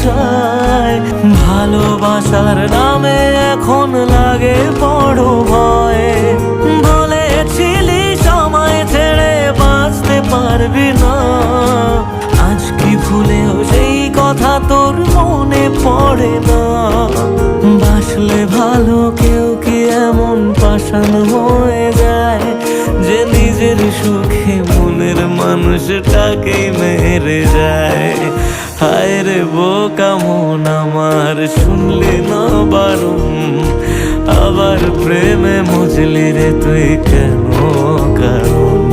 যায়। ভালোবাসার নামে এখন লাগে বড় ভয়। বলেছিলি সময় ছেড়ে বাঁচতে পারবি না, আজ কি ভুলেও সেই কথা তোর মনে পড়ে না? বাসলে ভালো কেউ কি এমন পাষাণ হয়ে যায় যে নিজের সুখে মনের মানুষটাকেই মেরে যায়? হায় রে বোকা মন আমার, শুনলি না বারণ, আবার প্রেমে মজলি রে তুই কেন কারণ?